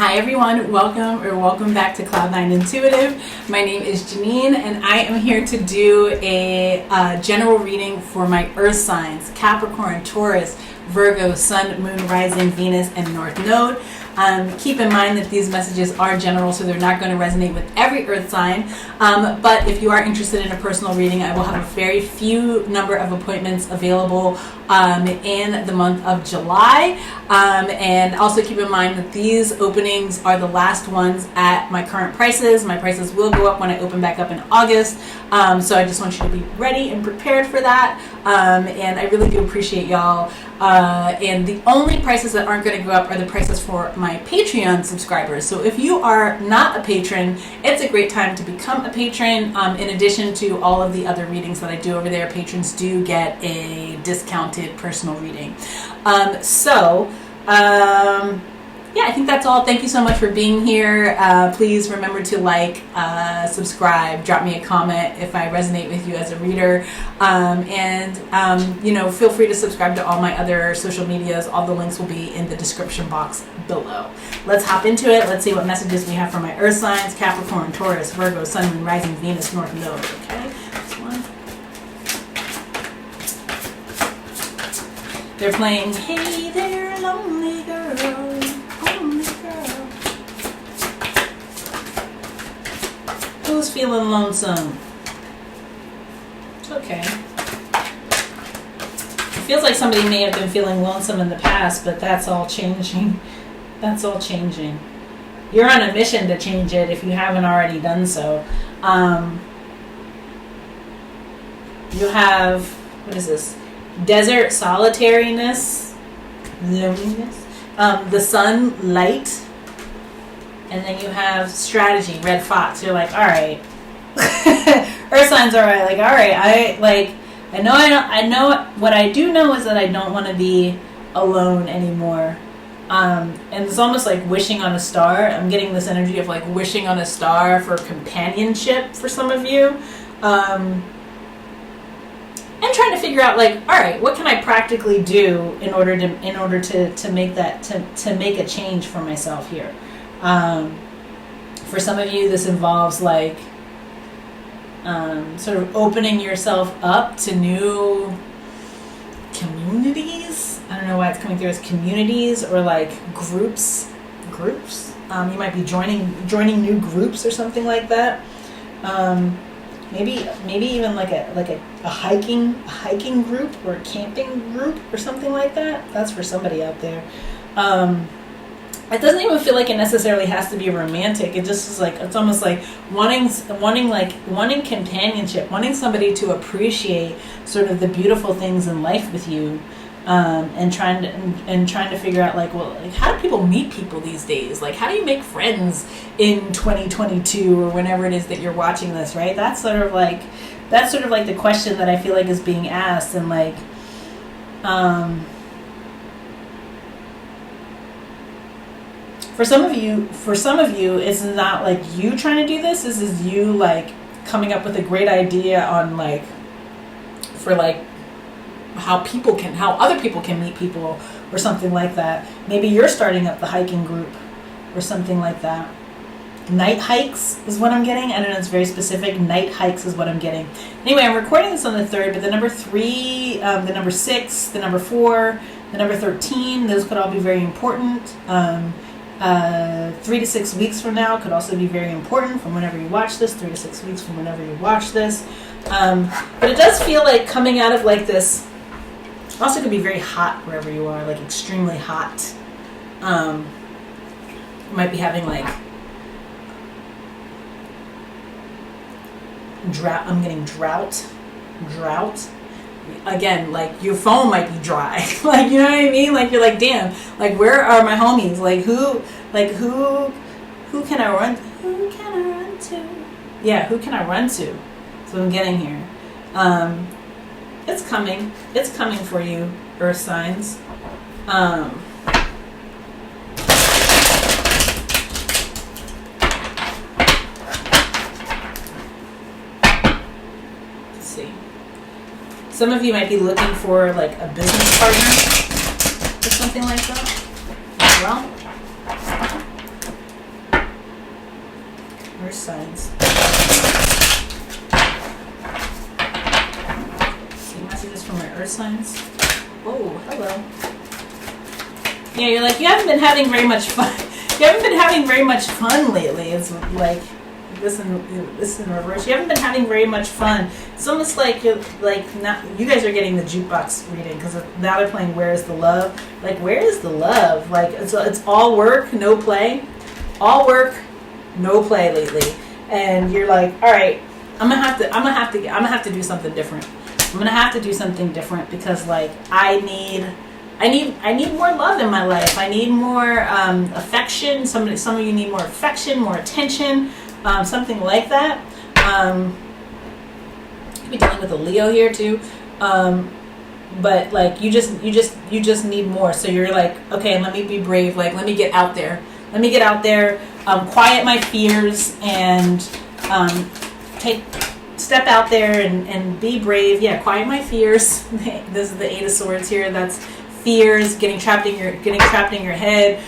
Hi everyone, welcome back to Cloud9 Intuitive. My name is Janine and I am here to do a general reading for my earth signs, Capricorn, Taurus, Virgo, Sun, Moon, Rising, Venus, and North Node. Keep in mind that these messages are general, so they're not going to resonate with every earth sign. But if you are interested in a personal reading, I will have a very few number of appointments available in the month of July. And also keep in mind that these openings are the last ones at my current prices. My prices will go up when I open back up in August. So I just want you to be ready and prepared for that. And I really do appreciate y'all. And the only prices that aren't going to go up are the prices for my Patreon subscribers. So if you are not a patron, it's a great time to become a patron. In addition to all of the other readings that I do over there, patrons do get a discounted personal reading. Yeah, I think that's all. Thank you so much for being here. Please remember to like, subscribe, drop me a comment if I resonate with you as a reader. Feel free to subscribe to all my other social medias. All the links will be in the description box below. Let's hop into it. Let's see what messages we have for my earth signs: Capricorn, Taurus, Virgo, Sun, Moon, Rising, Venus, North Node. Okay, this one. They're playing Hey There, Lonely Girl. Who's feeling lonesome? It's okay. It feels like somebody may have been feeling lonesome in the past, but that's all changing. That's all changing. You're on a mission to change it if you haven't already done so. You have, what is this? Desert solitariness, loneliness. The sun, light. And then you have strategy, red fox. You're like, all right. Earth signs are like, all right. I know. What I do know is that I don't want to be alone anymore. And it's almost like wishing on a star. I'm getting this energy of like wishing on a star for companionship for some of you. And trying to figure out like, all right, what can I practically do in order to make that to make a change for myself here. For some of you, this involves like sort of opening yourself up to new communities. I don't know why it's coming through as communities or like groups. You might be joining new groups or something like that. Maybe even like a hiking group or a camping group or something like that. That's for somebody out there. It doesn't even feel like it necessarily has to be romantic. It just is like, it's almost like wanting companionship, wanting somebody to appreciate sort of the beautiful things in life with you, and trying to figure out like, well, like how do people meet people these days? Like how do you make friends in 2022 or whenever it is that you're watching this, right? That's sort of like the question that I feel like is being asked, and like, For some of you, it's not like you trying to do this. This is you like coming up with a great idea on like, for like how other people can meet people or something like that. Maybe you're starting up the hiking group or something like that. Night hikes is what I'm getting. I don't know, it's very specific. Night hikes is what I'm getting. Anyway, I'm recording this on the 3rd, but the number 3, the number 6, the number 4, the number 13, those could all be very important. 3 to 6 weeks from now could also be very important from whenever you watch this. 3 to 6 weeks from whenever you watch this. But it does feel like coming out of like this, also could be very hot wherever you are, like extremely hot. You might be having like drought. I'm getting drought. Again, like your phone might be dry. Like, you know what I mean? Like you're like, damn, like where are my homies? Like who can I run to? Yeah, who can I run to? So I'm getting here. It's coming for you, earth signs. Let's see. Some of you might be looking for like a business partner or something like that as well. Earth signs. See messages from my Earth signs. Oh, hello. Yeah, you're like, you haven't been having very much fun. You haven't been having very much fun lately. It's like this in reverse. You haven't been having very much fun. It's almost like you're like not. You guys are getting the jukebox reading because now they're playing "Where Is the Love?" Like, where is the love? Like, it's all work, no play. All work, no play lately. And you're like, all right, I'm gonna have to do something different. I'm gonna have to do something different because like I need more love in my life. I need more affection. Some of you need more affection, more attention, something like that. Could be dealing with a Leo here too, but like you just need more. So you're like, okay, let me be brave. Like, let me get out there. Let me get out there. Quiet my fears and step out there and be brave. Yeah, quiet my fears. This is the Eight of Swords here. That's fears, getting trapped in your head,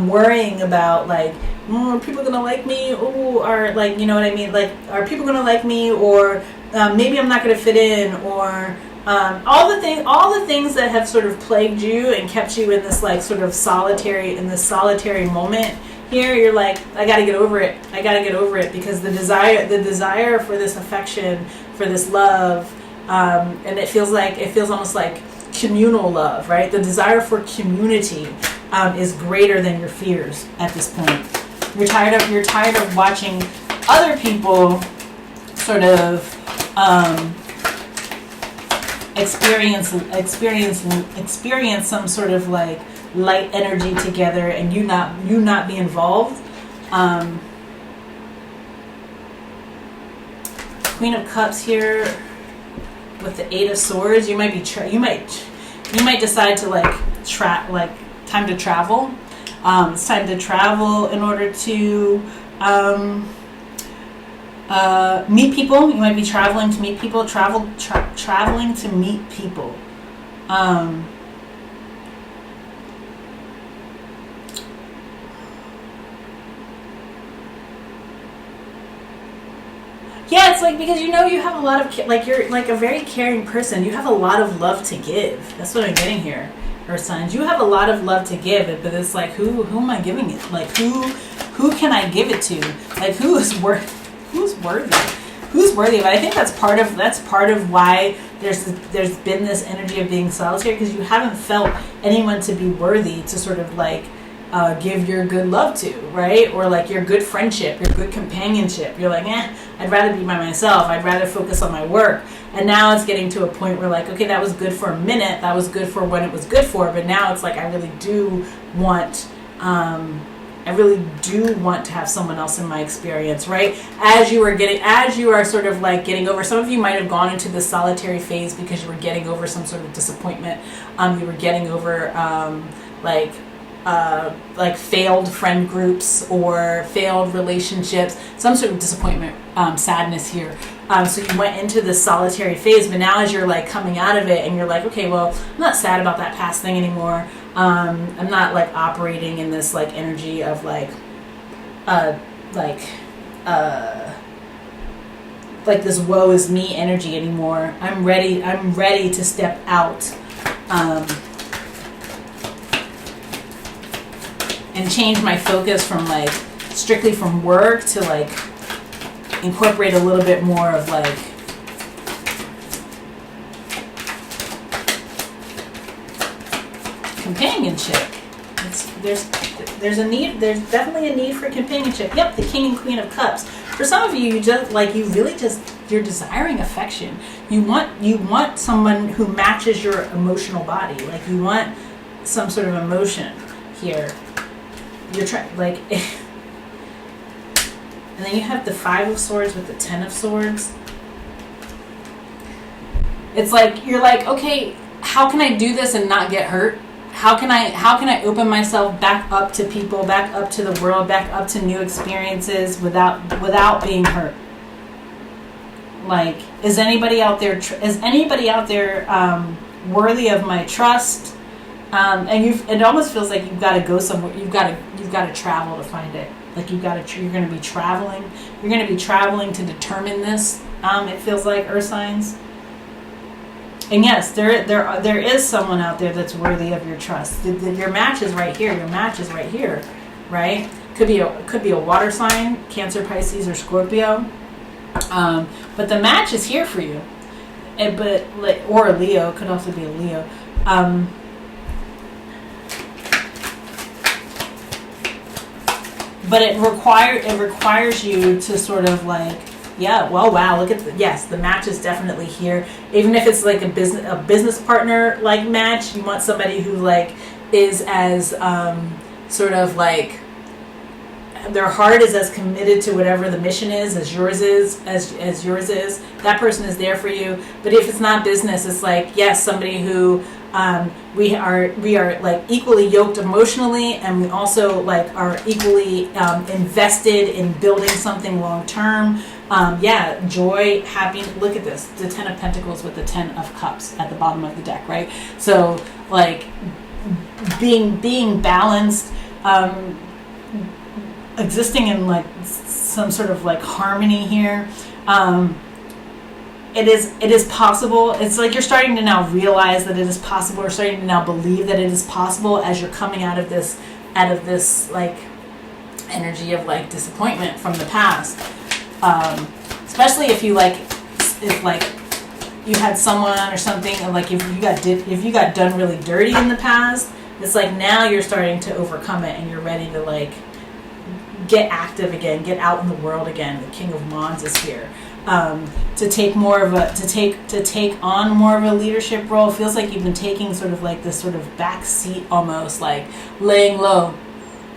worrying about like, are people gonna like me? Or like, you know what I mean? Like, are people gonna like me? Or maybe I'm not gonna fit in? Or all the things that have sort of plagued you and kept you in this like sort of solitary moment. Here you're like, I gotta get over it. I gotta get over it because the desire for this affection, for this love, and it feels almost like communal love, right? The desire for community is greater than your fears at this point. You're tired of watching other people sort of experience some sort of like light energy together, and you not be involved. Queen of Cups here with the Eight of Swords. You might decide to time to travel. It's time to travel in order to meet people. You might be traveling to meet people. Traveling to meet people. Yeah, it's like because you have a lot of you're like a very caring person. You have a lot of love to give. That's what I'm getting here, Earth signs. You have a lot of love to give, but it's like who am I giving it? Like who can I give it to? Like who's worthy? Who's worthy of it? I think that's part of why there's been this energy of being solitary, because you haven't felt anyone to be worthy to sort of like give your good love to, right? Or like your good friendship, your good companionship. You're like, I'd rather be by myself. I'd rather focus on my work. And now it's getting to a point where like, okay, that was good for a minute. That was good for when it was good for. But now it's like, I really do want to have someone else in my experience, right? As you are sort of like getting over, some of you might have gone into this solitary phase because you were getting over some sort of disappointment. You were getting over like failed friend groups or failed relationships, some sort of disappointment, sadness here. So you went into this solitary phase, but now as you're like coming out of it and you're like, okay, well, I'm not sad about that past thing anymore. I'm not like operating in this like energy of like this woe is me energy anymore. I'm ready to step out and change my focus from like strictly from work to like incorporate a little bit more of like companionship. There's definitely a need for companionship. Yep, the King and Queen of Cups. For some of you, you're desiring affection. You want someone who matches your emotional body. Like you want some sort of emotion here. You're trying like, and then you have the Five of Swords with the Ten of Swords. It's like you're like, okay, how can I do this and not get hurt? How can I open myself back up to people, back up to the world, back up to new experiences without being hurt? Like, is anybody out there worthy of my trust? And it almost feels like you've got to go somewhere. You've got to travel to find it. Like you're going to be traveling. You're going to be traveling to determine this. It feels like, Earth signs. And yes, there is someone out there that's worthy of your trust. Your match is right here. Your match is right here, right? Could be a water sign, Cancer, Pisces, or Scorpio. But the match is here for you. Or a Leo, could also be a Leo. But it requires you to sort of like, yeah, well, wow, look at the match is definitely here. Even if it's like a business partner like match, you want somebody who like is as sort of like, their heart is as committed to whatever the mission is as yours is. That person is there for you. But if it's not business, it's like, yes, somebody who we are like equally yoked emotionally, and we also like are equally invested in building something long term. Joy, happiness. Look at this, the 10 of Pentacles with the 10 of Cups at the bottom of the deck, right? So like being balanced, existing in like some sort of like harmony here. It is possible. It's like you're starting to now realize that it is possible. You're starting to now believe that it is possible as you're coming out of this like energy of like disappointment from the past. Especially if you had someone or something, and like if you got done really dirty in the past, it's like now you're starting to overcome it and you're ready to like get active again, get out in the world again. The King of Wands is here. To take on more of a leadership role. It feels like you've been taking sort of like this sort of back seat, almost like laying low.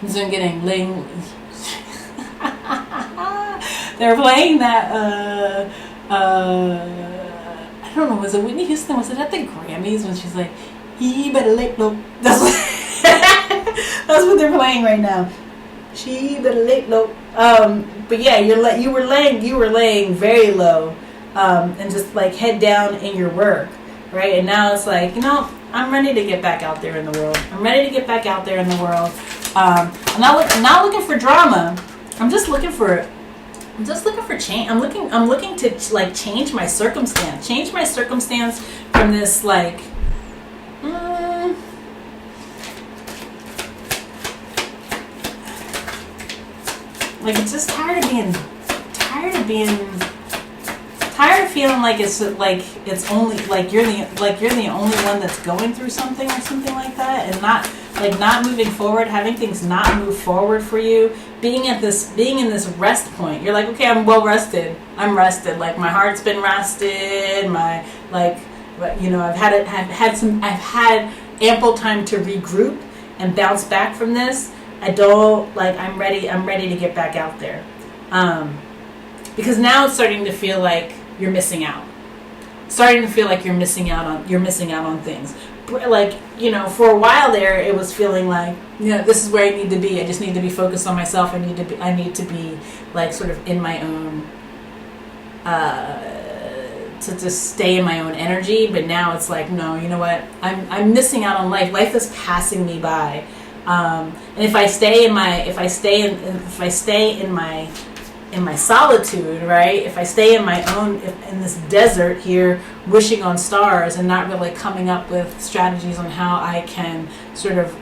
They're playing that I don't know, was it Whitney Houston? Was it at the Grammys when she's like, "He better lay low"? That's what they're playing right now. She better lay low. But yeah, you were laying very low, and just like head down in your work, right? And now it's like, I'm ready to get back out there in the world. I'm not looking for drama. I'm just looking for change. I'm looking to like change my circumstance from this like. Like, it's just tired of feeling like it's only like you're the only one that's going through something or something like that, and not moving forward, having things not move forward for you, being in this rest point. You're like, okay, I'm well rested. I'm rested. Like my heart's been rested. My I've had ample time to regroup and bounce back from this. I'm ready to get back out there. Because now it's starting to feel like you're missing out. You're missing out on things. Like, for a while there, it was feeling like, this is where I need to be. I just need to be focused on myself. I need to be like sort of in my own, to just stay in my own energy. But now it's like, no, you know what? I'm missing out on life. Life is passing me by. And if I stay in my solitude, right? If I stay in my own, in this desert here, wishing on stars and not really coming up with strategies on how I can sort of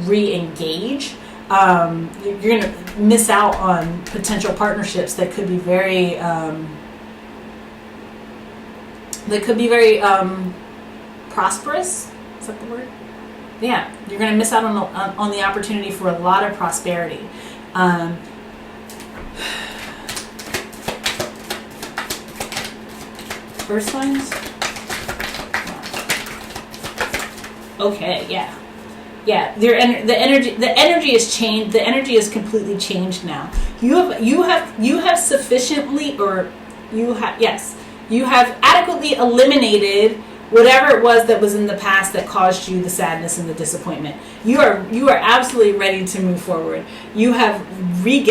re-engage, you're going to miss out on potential partnerships that could be very, prosperous. Is that the word? Yeah, you're going to miss out on the opportunity for a lot of prosperity. Earth signs? Okay, yeah. The energy is changed. The energy is completely changed now. You have sufficiently, or you have adequately eliminated whatever it was that was in the past that caused you the sadness and the disappointment. You are absolutely ready to move forward. You have you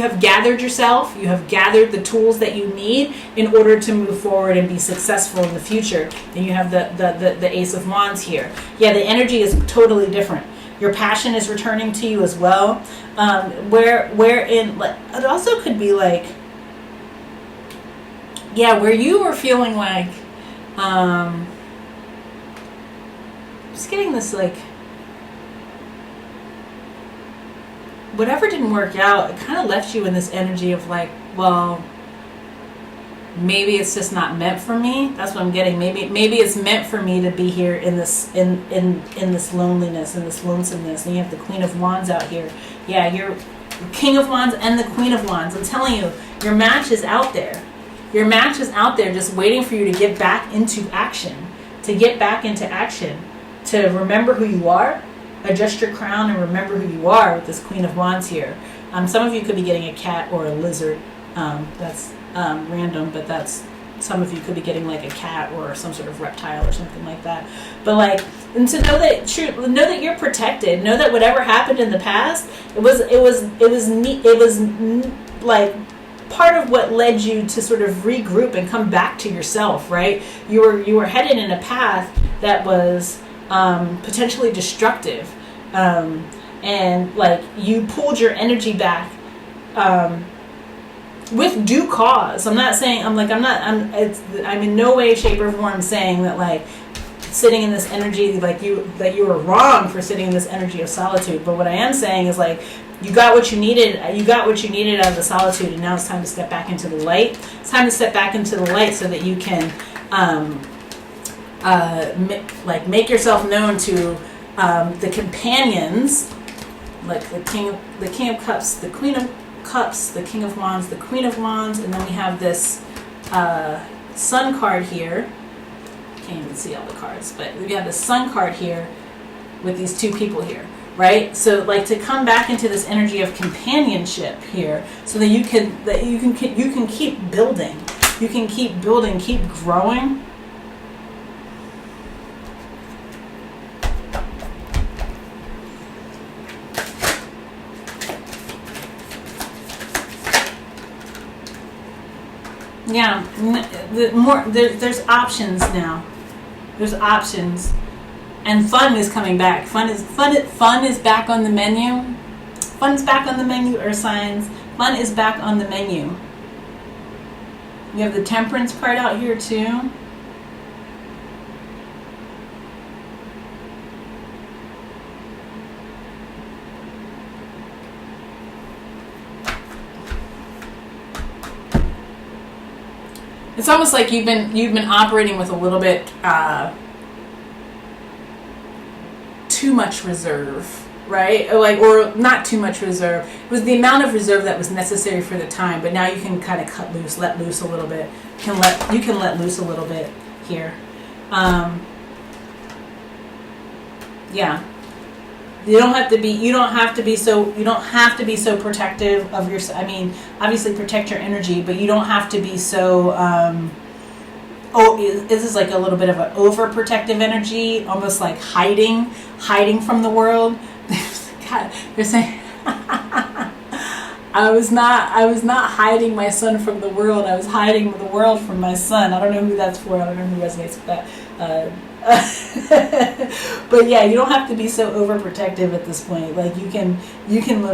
have gathered yourself. You have gathered the tools that you need in order to move forward and be successful in the future. And you have the Ace of Wands here. Yeah, the energy is totally different. Your passion is returning to you as well. Where in, like, it also could be like, yeah, where you were feeling like, just getting this, like, whatever didn't work out, it kind of left you in this energy of like, well, maybe it's just not meant for me. That's what I'm getting. Maybe it's meant for me to be here in this in this loneliness and this lonesomeness. And you have the Queen of Wands out here. Yeah, you're King of Wands and the Queen of Wands. I'm telling you, your match is out there. Your match is out there just waiting for you to get back into action. To get back into action. To remember who you are. Adjust your crown and remember who you are with this Queen of Wands here. Some of you could be getting a cat or a lizard. That's random, but that's, some of you could be getting like a cat or some sort of reptile or something like that. But like, and to know that you're protected. Know that whatever happened in the past, it was like part of what led you to sort of regroup and come back to yourself, right? You were headed in a path that was potentially destructive, and like you pulled your energy back with due cause. I'm in no way, shape, or form saying that like sitting in this energy, like that you were wrong for sitting in this energy of solitude. But what I am saying is like you got what you needed. You got what you needed out of the solitude, and now it's time to step back into the light. It's time to step back into the light so that you can make yourself known to the companions, like the King of Cups, the Queen of Cups, the King of Wands, the Queen of Wands, and then we have this Sun card here. Can't even see all the cards, but we have the Sun card here with these two people here, right? So like to come back into this energy of companionship here, so that you can keep building, keep growing. Yeah, there's options now. There's options, and fun is coming back. Fun is back on the menu. Fun is back on the menu, Earth signs. Fun is back on the menu. We have the Temperance card out here too. It's almost like you've been operating with a little bit too much reserve, right? Or not too much reserve. It was the amount of reserve that was necessary for the time, but now you can kind of cut loose, let loose a little bit. You can let loose a little bit here. Yeah. You don't have to be so protective of your. I mean, obviously protect your energy, but you don't have to be so. This is like a little bit of an overprotective energy, almost like hiding from the world. God, they're saying. I was not hiding my son from the world. I was hiding the world from my son. I don't know who that's for. I don't know who resonates with that. But yeah, you don't have to be so overprotective at this point. Like you can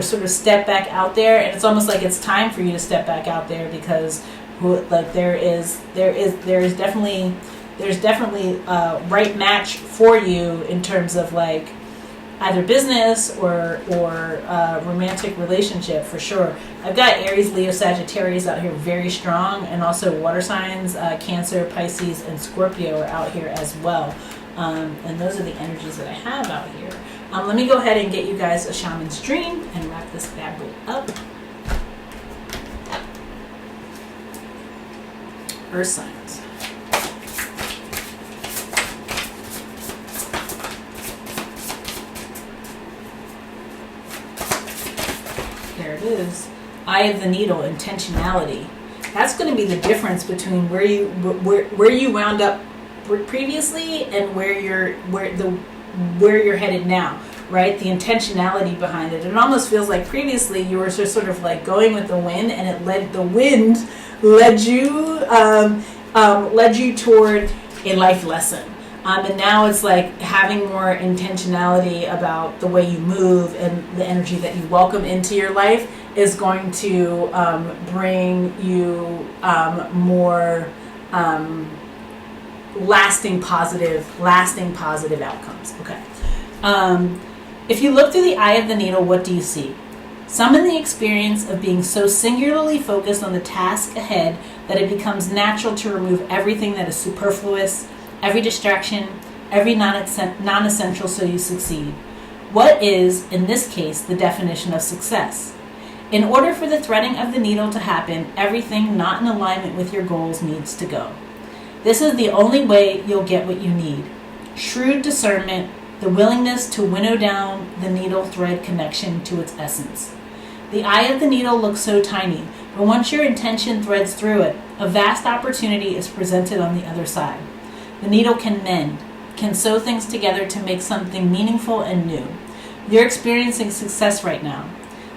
sort of step back out there, and it's almost like it's time for you to step back out there, because like there's definitely right match for you in terms of like either business or romantic relationship for sure. I've got Aries, Leo, Sagittarius out here very strong, and also water signs, Cancer, Pisces, and Scorpio are out here as well. And those are the energies that I have out here. Let me go ahead and get you guys a shaman's dream and wrap this bad boy up. Earth signs. There it is. Eye of the needle, intentionality. That's going to be the difference between where you wound up previously and where you're headed now, right? The intentionality behind it. It almost feels like previously you were just sort of like going with the wind, and the wind led you toward a life lesson. And now it's like having more intentionality about the way you move and the energy that you welcome into your life is going to bring you more lasting positive outcomes. Okay. If you look through the eye of the needle, what do you see? Summon the experience of being so singularly focused on the task ahead that it becomes natural to remove everything that is superfluous, every distraction, every non-essential so you succeed. What is, in this case, the definition of success? In order for the threading of the needle to happen, everything not in alignment with your goals needs to go. This is the only way you'll get what you need. Shrewd discernment, the willingness to winnow down the needle thread connection to its essence. The eye of the needle looks so tiny, but once your intention threads through it, a vast opportunity is presented on the other side. The needle can mend, can sew things together to make something meaningful and new. You're experiencing success right now.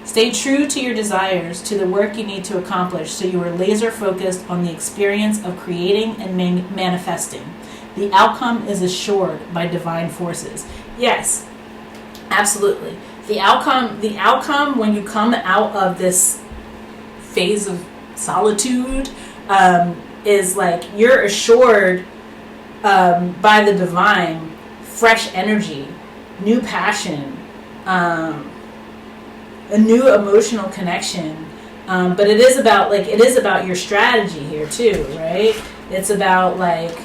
Stay true to your desires, to the work you need to accomplish, so you are laser focused on the experience of creating and manifesting. The outcome is assured by divine forces. Yes, absolutely. The outcome when you come out of this phase of solitude is like you're assured by the divine fresh energy, new passion, a new emotional connection. But it is about your strategy here too, right? It's about like,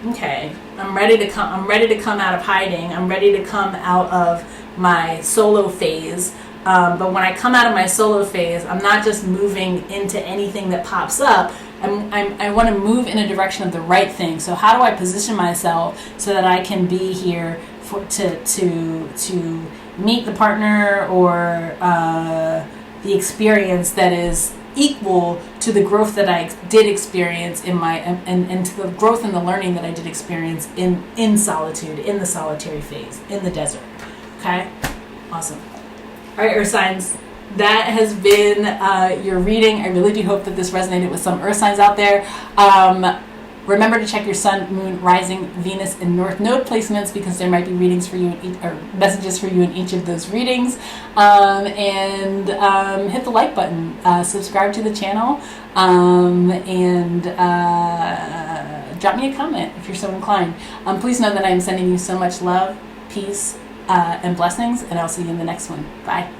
okay, I'm ready to come out of hiding. I'm ready to come out of my solo phase. But when I come out of my solo phase, I'm not just moving into anything that pops up. I want to move in a direction of the right thing. So how do I position myself so that I can be here to meet the partner or the experience that is equal to the growth that I did experience in my and to the growth and the learning that I did experience in solitude, in the solitary phase, in the desert. Okay, awesome. All right, Earth signs. That has been your reading. I really do hope that this resonated with some Earth signs out there. Remember to check your Sun, Moon, Rising, Venus, and North Node placements because there might be readings for you or messages for you in each of those readings. And hit the like button, subscribe to the channel, and drop me a comment if you're so inclined. Please know that I am sending you so much love, peace, and blessings, and I'll see you in the next one. Bye.